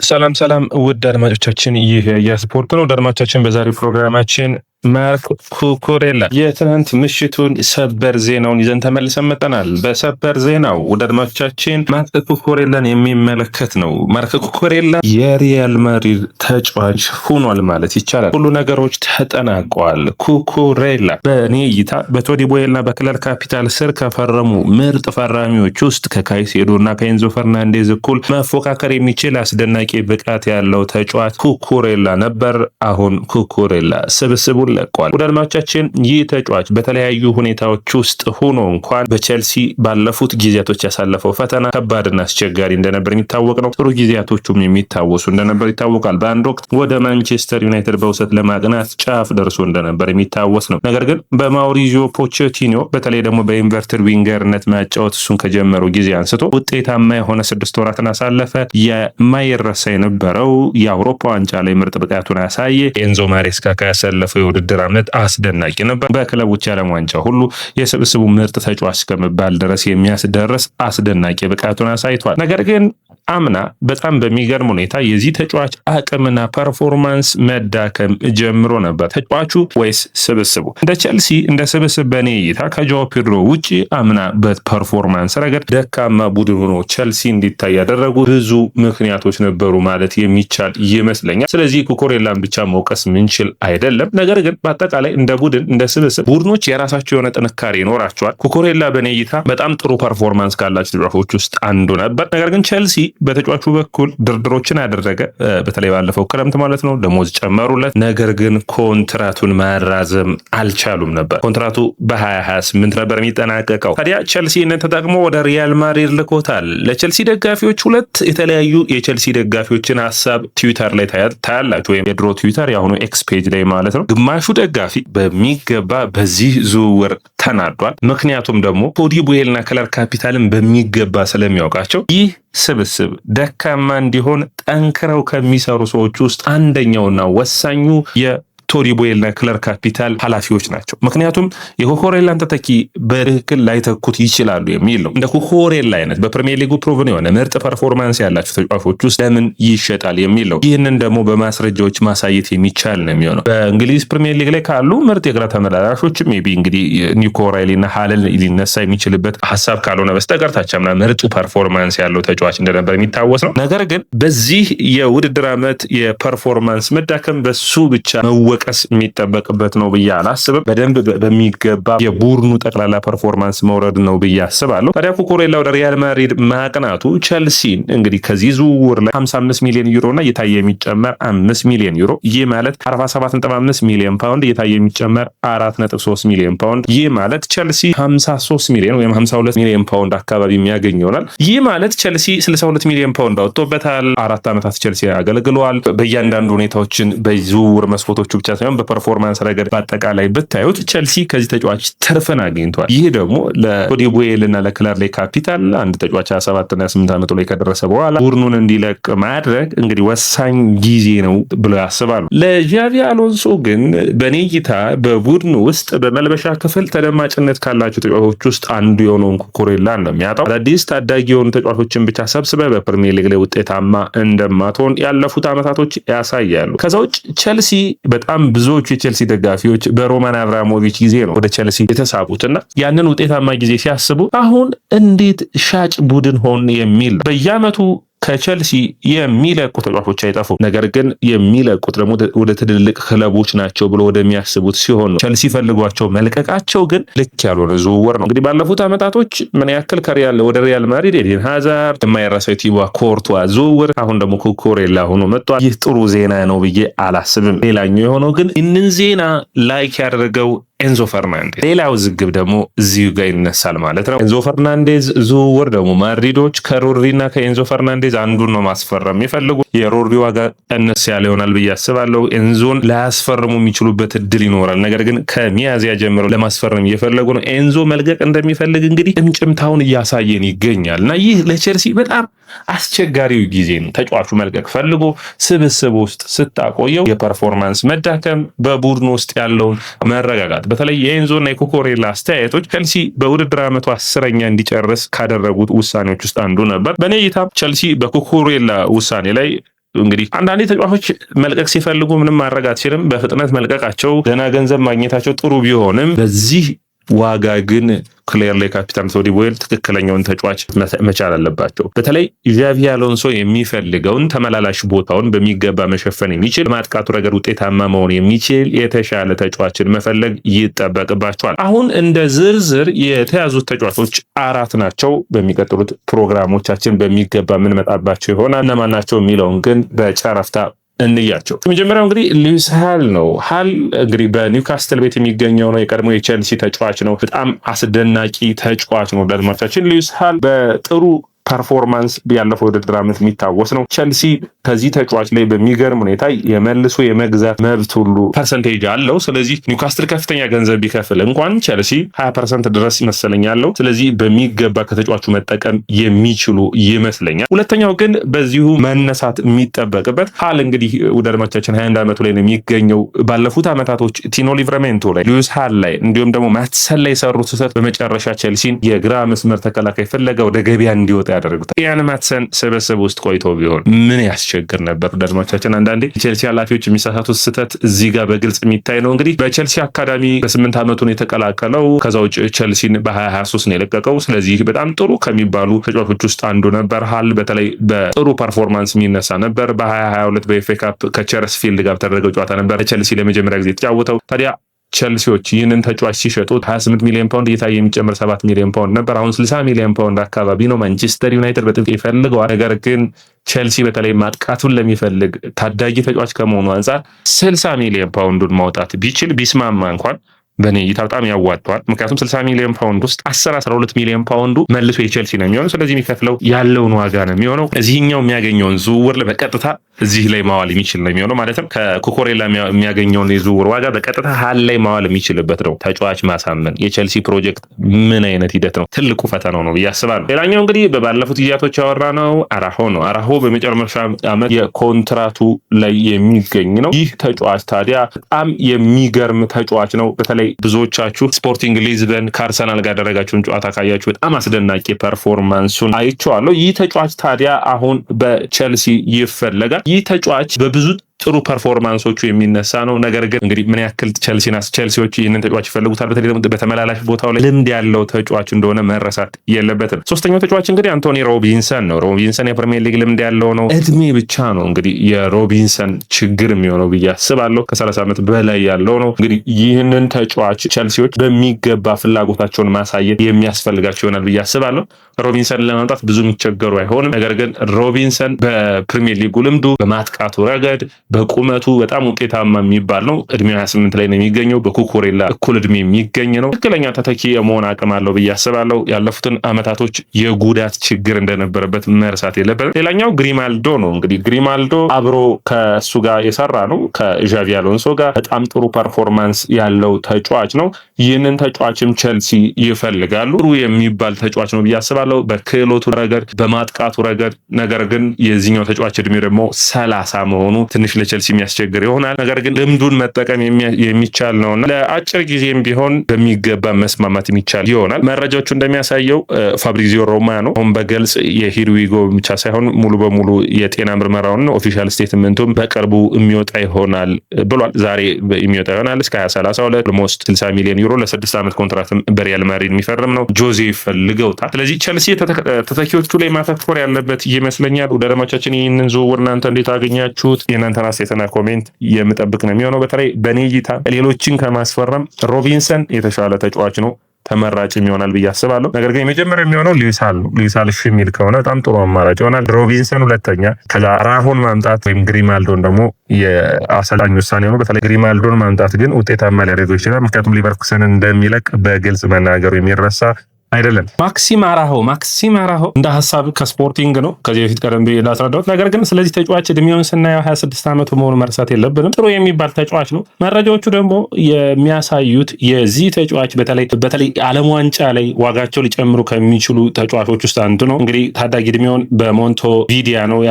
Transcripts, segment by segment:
ሰላም ሰላም ውድ አድማጮቻችን፣ ይህ የስፖርት ነው። አድማጮቻችን በዛሬው ፕሮግራማችን ማርክ ኩኩሬላ የትናንት ምሽቱን ሰበር ዜናውን ይዘን ተመልሰን መጥተናል። በሰበር ዜናው ውድ አድማጮቻችን ማርክ ኩኩሬላን የሚመለከት ነው። ማርክ ኩኩሬላ የሪያል ማድሪድ ተጫዋች ሆኗል ማለት ይቻላል። ሁሉ ነገሮች ተጠናቀዋል። ኩኩሬላ በእኔ እይታ በቶዲ ቦዬና በክለር ካፒታል ስር ከፈረሙ ምርጥ ፈራሚዎች ውስጥ ከካይሴዶና ከኤንዞ ፈርናንዴዝ እኩል መፎካከር የሚችል አስደናቂ ብቃት ያለው ተጫዋች ኩኩሬላ ነበር። አሁን ኩኩሬላ ስብስቡ ለቋል። ወደ አድማጮቻችን ይህ ተጫዋች በተለያዩ ሁኔታዎች ውስጥ ሆኖ እንኳን በቼልሲ ባለፉት ጊዜያቶች ያሳለፈው ፈተና ከባድና አስቸጋሪ እንደነበር የሚታወቅ ነው። ጥሩ ጊዜያቶቹም የሚታወሱ እንደነበር ይታወቃል። በአንድ ወቅት ወደ ማንቸስተር ዩናይትድ በውሰት ለማቅናት ጫፍ ደርሶ እንደነበር የሚታወስ ነው። ነገር ግን በማውሪዚዮ ፖቼቲኖ በተለይ ደግሞ በኢንቨርትድ ዊንገርነት ማጫወት እሱን ከጀመሩ ጊዜ አንስቶ ውጤታማ የሆነ 6 ወራትን አሳለፈ። የማይረሳ የነበረው የአውሮፓ ዋንጫ ላይ ምርጥ ብቃቱን አሳየ። ኤንዞ ማሬስካ ያሳለፈው የውድድር ዓመት አስደናቂ ነበር። በክለቦች የዓለም ዋንጫ ሁሉ የስብስቡ ምርጥ ተጫዋች እስከመባል ድረስ የሚያስደርስ አስደናቂ ብቃቱን አሳይቷል። ነገር ግን አምና በጣም በሚገርም ሁኔታ የዚህ ተጫዋች አቅምና ፐርፎርማንስ መዳከም ጀምሮ ነበር። ተጫዋቹ ወይስ ስብስቡ? እንደ ቼልሲ እንደ ስብስብ በኔ እይታ ከጆዋ ፔድሮ ውጪ አምና በፐርፎርማንስ ረገድ ደካማ ቡድን ሆኖ ቼልሲ እንዲታይ ያደረጉ ብዙ ምክንያቶች ነበሩ ማለት የሚቻል ይመስለኛል። ስለዚህ ኩኩሬላን ብቻ መውቀስ ምንችል አይደለም። ነገር ግን በአጠቃላይ እንደ ቡድን እንደ ስብስብ ቡድኖች የራሳቸው የሆነ ጥንካሬ ይኖራቸዋል። ኩኩሬላ በኔ እይታ በጣም ጥሩ ፐርፎርማንስ ካላቸው ተጫዋቾች ውስጥ አንዱ ነበር። ነገር ግን ቼልሲ በተጫዋቹ በኩል ድርድሮችን አደረገ። በተለይ ባለፈው ክረምት ማለት ነው። ደሞዝ ጨመሩለት። ነገር ግን ኮንትራቱን ማራዘም አልቻሉም ነበር። ኮንትራቱ በ2028 ነበር የሚጠናቀቀው። ታዲያ ቼልሲ ተጠቅሞ ወደ ሪያል ማድሪድ ልኮታል። ለቼልሲ ደጋፊዎች ሁለት የተለያዩ የቼልሲ ደጋፊዎችን ሀሳብ ትዊተር ላይ ታያላችሁ፣ ወይም የድሮ ትዊተር የአሁኑ ኤክስ ፔጅ ላይ ማለት ነው። ግማሹ ደጋፊ በሚገባ በዚህ ዝውውር ተናዷል። ምክንያቱም ደግሞ ቶዲ ቦዬልና ክለር ካፒታልን በሚገባ ስለሚያውቃቸው ይህ ስብስብ ደካማ እንዲሆን ጠንክረው ከሚሰሩ ሰዎች ውስጥ አንደኛውና ወሳኙ ቶዲ ቦዬልና ክለር ካፒታል ኃላፊዎች ናቸው። ምክንያቱም የኩኩሬላን ተተኪ በትክክል ላይተኩት ይችላሉ የሚል ነው። እንደ ኩኩሬላ አይነት በፕሪሚየር ሊጉ ፕሮቭን የሆነ ምርጥ ፐርፎርማንስ ያላቸው ተጫዋቾች ውስጥ ለምን ይሸጣል የሚል ነው። ይህንን ደግሞ በማስረጃዎች ማሳየት የሚቻል ነው የሚሆነው። በእንግሊዝ ፕሪሚየር ሊግ ላይ ካሉ ምርጥ የግራ ተመላላሾች ሜቢ እንግዲህ ኒኮ ራይሊና ሃለን ሊነሳ የሚችልበት ሀሳብ ካልሆነ በስተቀር ታቻምና ምርጡ ፐርፎርማንስ ያለው ተጫዋች እንደነበር የሚታወስ ነው። ነገር ግን በዚህ የውድድር ዓመት የፐርፎርማንስ መዳከም በሱ ብቻ ቀስ የሚጠበቅበት ነው ብዬ አላስብም። በደንብ በሚገባ የቡድኑ ጠቅላላ ፐርፎርማንስ መውረድ ነው ብዬ አስባለሁ። ታዲያ ኩኩሬላ ወደ ሪያል ማድሪድ ማቅናቱ ቼልሲን እንግዲህ ከዚህ ዝውውር ላይ 55 ሚሊዮን ዩሮ እና እየታየ የሚጨመር 5 ሚሊዮን ዩሮ፣ ይህ ማለት 47.5 ሚሊዮን ፓውንድ እየታየ የሚጨመር 4.3 ሚሊዮን ፓውንድ፣ ይህ ማለት ቼልሲ 53 ሚሊዮን ወይም 52 ሚሊዮን ፓውንድ አካባቢ የሚያገኝ ይሆናል። ይህ ማለት ቼልሲ 62 ሚሊዮን ፓውንድ አውጥቶበታል። 4 ዓመታት ቼልሲ ያገለግለዋል። በእያንዳንዱ ሁኔታዎችን በዝውውር መስኮቶቹ ብቻ ሳይሆን በፐርፎርማንስ ረገድ በአጠቃላይ ብታዩት ቼልሲ ከዚህ ተጫዋች ትርፍን አግኝቷል። ይህ ደግሞ ለቶዲ ቦዬልና ለክለር ካፒታል አንድ ተጫዋች 27 እና 28 ዓመቱ ላይ ከደረሰ በኋላ ቡድኑን እንዲለቅ ማድረግ እንግዲህ ወሳኝ ጊዜ ነው ብሎ ያስባሉ። ለዣቪ አሎንሶ ግን በኔ እይታ በቡድኑ ውስጥ በመልበሻ ክፍል ተደማጭነት ካላቸው ተጫዋቾች ውስጥ አንዱ የሆነውን ኩኩሬላ ነው የሚያጣው። አዳዲስ ታዳጊ የሆኑ ተጫዋቾችን ብቻ ሰብስበ በፕሪሚየር ሊግ ላይ ውጤታማ እንደማትሆን ያለፉት ዓመታቶች ያሳያሉ። ከዛ ውጭ ቼልሲ በጣም ብዙዎቹ የቼልሲ ደጋፊዎች በሮማን አብራሞቪች ጊዜ ነው ወደ ቼልሲ የተሳቡትና ያንን ውጤታማ ጊዜ ሲያስቡ አሁን እንዴት ሻጭ ቡድን ሆን የሚል በየዓመቱ ከቼልሲ የሚለቁ ተጫዋቾች አይጠፉም። ነገር ግን የሚለቁት ደግሞ ወደ ትልልቅ ክለቦች ናቸው ብሎ ወደሚያስቡት ሲሆን ቼልሲ ፈልጓቸው መልቀቃቸው ግን ልክ ያልሆነ ዝውውር ነው። እንግዲህ ባለፉት ዓመታቶች ምን ያክል ከሪያል ወደ ሪያል ማድሪድ ኤዴን ሃዛርድ፣ የማይረሳው ቲቦ ኮርቷ ዝውውር፣ አሁን ደግሞ ኩኩሬላ ሆኖ መጥቷል። ይህ ጥሩ ዜና ነው ብዬ አላስብም። ሌላኛው የሆነው ግን ይህንን ዜና ላይክ ያደረገው ኤንዞ ፈርናንዴዝ፣ ሌላው ዝግብ ደግሞ እዚሁ ጋር ይነሳል ማለት ነው። ኤንዞ ፈርናንዴዝ ዝውውር ደግሞ ማድሪዶች ከሮድሪና ከኤንዞ ፈርናንዴዝ አንዱን ነው ማስፈረም የሚፈልጉ። የሮድሪ ዋጋ ቀነስ ያለ ይሆናል ብዬ አስባለሁ። ኤንዞን ላያስፈርሙ የሚችሉበት እድል ይኖራል። ነገር ግን ከሚያዝያ ጀምሮ ለማስፈረም እየፈለጉ ነው። ኤንዞ መልቀቅ እንደሚፈልግ እንግዲህ ጭምጭምታውን እያሳየን ይገኛል እና ይህ ለቼልሲ በጣም አስቸጋሪው ጊዜ ነው። ተጫዋቹ መልቀቅ ፈልጎ ስብስብ ውስጥ ስታቆየው የፐርፎርማንስ መዳከም፣ በቡድኑ ውስጥ ያለውን መረጋጋት፣ በተለይ የኤንዞና የኩኩሬላ አስተያየቶች ቼልሲ በውድድር ዓመቱ 10ኛ እንዲጨርስ ካደረጉት ውሳኔዎች ውስጥ አንዱ ነበር። በኔ እይታ ቼልሲ በኩኩሬላ ውሳኔ ላይ እንግዲህ አንዳንዴ ተጫዋቾች መልቀቅ ሲፈልጉ ምንም ማድረግ አትችልም። በፍጥነት መልቀቃቸው ደህና ገንዘብ ማግኘታቸው ጥሩ ቢሆንም በዚህ ዋጋ ግን ክሊርሊ ካፒታን ቶዲ ቦይል ትክክለኛውን ተጫዋች መቻል አለባቸው። በተለይ ዣቪ አሎንሶ የሚፈልገውን ተመላላሽ ቦታውን በሚገባ መሸፈን የሚችል ማጥቃቱ ረገድ ውጤታማ መሆን የሚችል የተሻለ ተጫዋችን መፈለግ ይጠበቅባቸዋል። አሁን እንደ ዝርዝር የተያዙት ተጫዋቾች 4 ናቸው። በሚቀጥሉት ፕሮግራሞቻችን በሚገባ የምንመጣባቸው ይሆናል። እነማን ናቸው የሚለውን ግን በጨረፍታ እንያቸው። የመጀመሪያው እንግዲህ ሉዊስ ሃል ነው። ሃል እንግዲህ በኒውካስትል ቤት የሚገኘው ነው። የቀድሞ የቼልሲ ተጫዋች ነው። በጣም አስደናቂ ተጫዋች ነው። ለአድማጮቻችን ሉዊስ ሃል በጥሩ ፐርፎርማንስ ያለፈው ውድድር ዓመት የሚታወስ ነው። ቼልሲ ከዚህ ተጫዋች ላይ በሚገርም ሁኔታ የመልሶ የመግዛት መብት ሁሉ ፐርሰንቴጅ አለው። ስለዚህ ኒውካስትል ከፍተኛ ገንዘብ ቢከፍል እንኳን ቼልሲ 20% ድረስ ይመስለኛል አለው። ስለዚህ በሚገባ ከተጫዋቹ መጠቀም የሚችሉ ይመስለኛል። ሁለተኛው ግን በዚሁ መነሳት የሚጠበቅበት ሃል እንግዲህ ውድ አድማጮቻችን 21 ዓመቱ ላይ ነው የሚገኘው። ባለፉት ዓመታቶች ቲኖ ሊቨርሜንቶ ላይ፣ ሉዊስ ሃል ላይ እንዲሁም ደግሞ ማትሰን ላይ የሰሩት ስህተት በመጨረሻ ቼልሲን የግራ መስመር ተከላካይ ፍለጋ ወደ ገበያ እንዲወጣ ያደረጉታል። ኢያን ማትሰን ስብስብ ውስጥ ቆይቶ ቢሆን ምን ያስቸግር ነበር? አድማጮቻችን አንዳንዴ የቼልሲ ኃላፊዎች የሚሳሳቱት ስህተት እዚህ ጋር በግልጽ የሚታይ ነው። እንግዲህ በቼልሲ አካዳሚ በ8 ዓመቱ ነው የተቀላቀለው። ከዛ ውጭ ቼልሲን በ2023 ነው የለቀቀው። ስለዚህ በጣም ጥሩ ከሚባሉ ተጫዋቾች ውስጥ አንዱ ነበር። ሃል በተለይ በጥሩ ፐርፎርማንስ የሚነሳ ነበር። በ2022 በኤፍኤ ካፕ ከቸርስፊልድ ጋር ተደረገው ጨዋታ ነበር ቼልሲ ለመጀመሪያ ጊዜ የተጫወተው። ታዲያ ቼልሲዎች ይህንን ተጫዋች ሲሸጡ 28 ሚሊዮን ፓውንድ እየታየ የሚጨምር 7 ሚሊዮን ፓውንድ ነበር። አሁን 60 ሚሊዮን ፓውንድ አካባቢ ነው። ማንቸስተር ዩናይትድ በጥብቅ ይፈልገዋል። ነገር ግን ቼልሲ በተለይ ማጥቃቱን ለሚፈልግ ታዳጊ ተጫዋች ከመሆኑ አንጻር 60 ሚሊዮን ፓውንዱን ማውጣት ቢችል ቢስማማ እንኳን በእኔ እይታ በጣም ያዋጣዋል። ምክንያቱም 60 ሚሊዮን ፓውንድ ውስጥ 12 ሚሊዮን ፓውንዱ መልሶ የቼልሲ ነው የሚሆነው። ስለዚህ የሚከፍለው ያለውን ዋጋ ነው የሚሆነው። እዚህኛው የሚያገኘውን ዝውውር በቀጥታ እዚህ ላይ ማዋል የሚችል ነው የሚሆነው። ማለትም ከኩኩሬላ የሚያገኘውን የዝውውር ዋጋ በቀጥታ ሃል ላይ ማዋል የሚችልበት ነው። ተጫዋች ማሳመን የቼልሲ ፕሮጀክት ምን አይነት ሂደት ነው? ትልቁ ፈተናው ነው ብዬ አስባለሁ። ሌላኛው እንግዲህ ባለፉት ጊዜያቶች ያወራ ነው አራሆ ነው። አራሆ በመጨረሻ ዓመት የኮንትራቱ ላይ የሚገኝ ነው። ይህ ተጫዋች ታዲያ በጣም የሚገርም ተጫዋች ነው። በተለይ ብዙዎቻችሁ ስፖርቲንግ ሊዝበን ከአርሰናል ጋር ያደረጋችሁን ጨዋታ ካያችሁ በጣም አስደናቂ ፐርፎርማንሱን አይቼዋለሁ። ይህ ተጫዋች ታዲያ አሁን በቼልሲ ይፈለጋል። ይህ ተጫዋች በብዙ ጥሩ ፐርፎርማንሶቹ የሚነሳ ነው። ነገር ግን እንግዲህ ምን ያክል ቼልሲዎች ይህንን ተጫዋች ይፈልጉታል? በተለይ ደግሞ በተመላላሽ ቦታው ላይ ልምድ ያለው ተጫዋች እንደሆነ መረሳት የለበትም። ሶስተኛው ተጫዋች እንግዲህ አንቶኒ ሮቢንሰን ነው። ሮቢንሰን የፕሪሚየር ሊግ ልምድ ያለው ነው። እድሜ ብቻ ነው እንግዲህ የሮቢንሰን ችግር የሚሆነው ብዬ አስባለሁ። ከ30 ዓመት በላይ ያለው ነው። እንግዲህ ይህንን ተጫዋች ቼልሲዎች በሚገባ ፍላጎታቸውን ማሳየት የሚያስፈልጋቸው ይሆናል ብዬ አስባለሁ። ሮቢንሰን ለማምጣት ብዙ የሚቸገሩ አይሆንም። ነገር ግን ሮቢንሰን በፕሪሚየር ሊጉ ልምዱ በማጥቃቱ ረገድ በቁመቱ በጣም ውጤታማ የሚባል ነው። እድሜው 28 ላይ ነው የሚገኘው። በኩኩሬላ እኩል እድሜ የሚገኝ ነው። ትክክለኛ ተተኪ የመሆን አቅም አለው ብዬ አስባለሁ። ያለፉትን አመታቶች የጉዳት ችግር እንደነበረበት መርሳት የለበትም። ሌላኛው ግሪማልዶ ነው። እንግዲህ ግሪማልዶ አብሮ ከእሱ ጋር የሰራ ነው ከዣቪ አሎንሶ ጋር በጣም ጥሩ ፐርፎርማንስ ያለው ተጫዋች ነው። ይህንን ተጫዋችም ቼልሲ ይፈልጋሉ። ጥሩ የሚባል ተጫዋች ነው ብዬ አስባለሁ በክህሎቱ ረገድ፣ በማጥቃቱ ረገድ። ነገር ግን የዚህኛው ተጫዋች እድሜ ደግሞ 30 መሆኑ ትንሽ ለቼልሲ የሚያስቸግር ይሆናል። ነገር ግን ልምዱን መጠቀም የሚቻል ነውና ለአጭር ጊዜም ቢሆን በሚገባ መስማማት የሚቻል ይሆናል። መረጃዎቹ እንደሚያሳየው ፋብሪዚዮ ሮማኖ አሁን በግልጽ የሂርዊጎ ብቻ ሳይሆን ሙሉ በሙሉ የጤና ምርመራውን ኦፊሻል ስቴትመንቱም በቅርቡ የሚወጣ ይሆናል ብሏል። ዛሬ የሚወጣ ይሆናል። እስከ 2032 ኦልሞስት 60 ሚሊዮን ዩሮ ለ6 ዓመት ኮንትራክት በሪያል ማድሪድ የሚፈርም ነው። ጆዜ ይፈልገውታል። ስለዚህ ቼልሲ ተተኪዎቹ ላይ ማተኮር ያለበት ይመስለኛል። ወደ አድማጮቻችን ይህንን ዝውውር እናንተ እንዴት አገኛችሁት? የእናንተን አስተያየትና ኮሜንት የምጠብቅ ነው የሚሆነው። በተለይ በኔ እይታ ሌሎችን ከማስፈረም ሮቢንሰን የተሻለ ተጫዋች ነው ተመራጭ ይሆናል ብዬ አስባለሁ። ነገር ግን የመጀመሪያ የሚሆነው ሉዊስ ሃል ነው። ሉዊስ ሃል እሺ የሚል ከሆነ በጣም ጥሩ አማራጭ ይሆናል። ሮቢንሰን ሁለተኛ፣ ከዛ ራሆን ማምጣት ወይም ግሪማልዶን ደግሞ የአሰልጣኝ ውሳኔ ነው። በተለይ ግሪማልዶን ማምጣት ግን ውጤታማ ሊያደርገው ይችላል። ምክንያቱም ሊቨርኩሰንን እንደሚለቅ በግልጽ መናገሩ የሚረሳ አይደለም። ማክሲም አራሆ እንደ ሀሳብ ከስፖርቲንግ ነው ከዚህ በፊት ቀደም ብዬ እንዳስረዳሁት። ነገር ግን ስለዚህ ተጫዋች እድሜውን ስናየው 26 ዓመቱ መሆኑ መርሳት የለብንም። ጥሩ የሚባል ተጫዋች ነው። መረጃዎቹ ደግሞ የሚያሳዩት የዚህ ተጫዋች በተለይ ዓለም ዋንጫ ላይ ዋጋቸው ሊጨምሩ ከሚችሉ ተጫዋቾች ውስጥ አንዱ ነው። እንግዲህ ታዳጊ እድሜውን በሞንቶ ቪዲያ ነው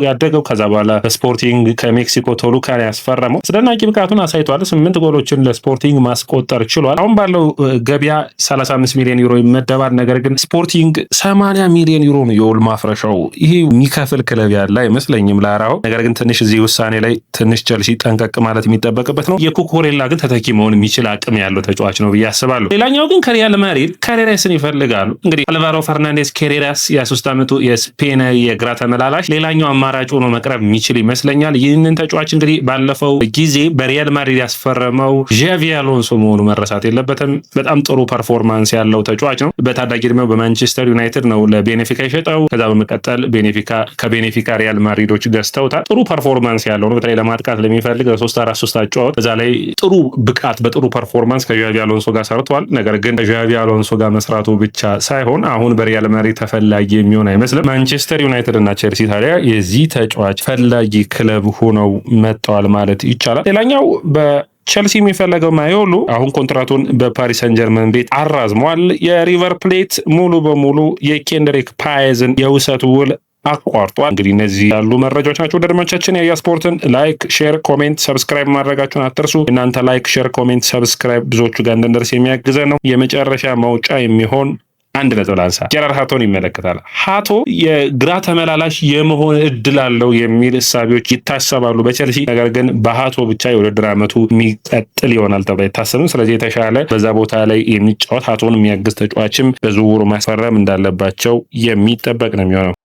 ያደገው። ከዛ በኋላ በስፖርቲንግ ከሜክሲኮ ቶሉካን ያስፈረመው አስደናቂ ብቃቱን አሳይቷል። 8 ጎሎችን ለስፖርቲንግ ማስቆጠር ችሏል። አሁን ባለው ገበያ 35 ሚሊዮን ዩሮ ይመደባል። ነገር ግን ስፖርቲንግ 80 ሚሊዮን ዩሮ ነው የውል ማፍረሻው። ይሄ የሚከፍል ክለብ ያለ አይመስለኝም ላራው። ነገር ግን ትንሽ እዚህ ውሳኔ ላይ ትንሽ ቸልሲ ጠንቀቅ ማለት የሚጠበቅበት ነው። የኩኩሬላ ግን ተተኪ መሆን የሚችል አቅም ያለው ተጫዋች ነው ብዬ አስባለሁ። ሌላኛው ግን ከሪያል ማድሪድ ካሬራስን ይፈልጋሉ። እንግዲህ አልቫሮ ፈርናንዴስ ካሬራስ የ3 ዓመቱ የስፔን የግራ ተመላላሽ ሌላኛው አማራጭ ሆኖ መቅረብ የሚችል ይመስለኛል። ይህንን ተጫዋች እንግዲህ ባለፈው ጊዜ በሪያል ማድሪድ ያስፈረመው ዣቪ አሎንሶ መሆኑ መረሳት የለበትም። በጣም ጥሩ ፐርፎርማንስ ያለው ተጫዋች ነው። በታዳጊ ዕድሜው በማንቸስተር ዩናይትድ ነው ለቤኔፊካ የሸጠው። ከዛ በመቀጠል ከቤኔፊካ ሪያል ማድሪዶች ገዝተውታል። ጥሩ ፐርፎርማንስ ያለው ነው። በተለይ ለማጥቃት ለሚፈልግ 3-4-3 አጫወት በዛ ላይ ጥሩ ብቃት በጥሩ ፐርፎርማንስ ከዣቪ አሎንሶ ጋር ሰርቷል። ነገር ግን ከዣቪ አሎንሶ ጋር መስራቱ ብቻ ሳይሆን አሁን በሪያል ማድሪድ ተፈላጊ የሚሆን አይመስልም። ማንቸስተር ዩናይትድ እና ቼልሲ ታዲያ የዚህ ተጫዋች ፈላጊ ክለብ ሆነው መጥተዋል ማለት ይቻላል። ሌላኛው ቸልሲ የሚፈለገው ማዮሉ አሁን ኮንትራቱን በፓሪስ ሰን ጀርመን ቤት አራዝሟል። የሪቨር ፕሌት ሙሉ በሙሉ የኬንድሪክ ፓየዝን የውሰት ውል አቋርጧል። እንግዲህ እነዚህ ያሉ መረጃዎች ናቸው። ወዳጆቻችን የያ ስፖርትን ላይክ፣ ሼር፣ ኮሜንት፣ ሰብስክራይብ ማድረጋችሁን አትርሱ። እናንተ ላይክ፣ ሼር፣ ኮሜንት፣ ሰብስክራይብ ብዙዎቹ ጋር እንድንደርስ የሚያግዘን ነው። የመጨረሻ መውጫ የሚሆን አንድ ነጥብ ላንሳ። ጀራርድ ሃቶን ይመለከታል። ሃቶ የግራ ተመላላሽ የመሆን እድል አለው የሚል እሳቤዎች ይታሰባሉ በቸልሲ። ነገር ግን በሃቶ ብቻ የውድድር ዓመቱ የሚቀጥል ይሆናል ተብሎ አይታሰብም። ስለዚህ የተሻለ በዛ ቦታ ላይ የሚጫወት ሃቶን የሚያግዝ ተጫዋችም በዝውውሩ ማስፈረም እንዳለባቸው የሚጠበቅ ነው የሚሆነው።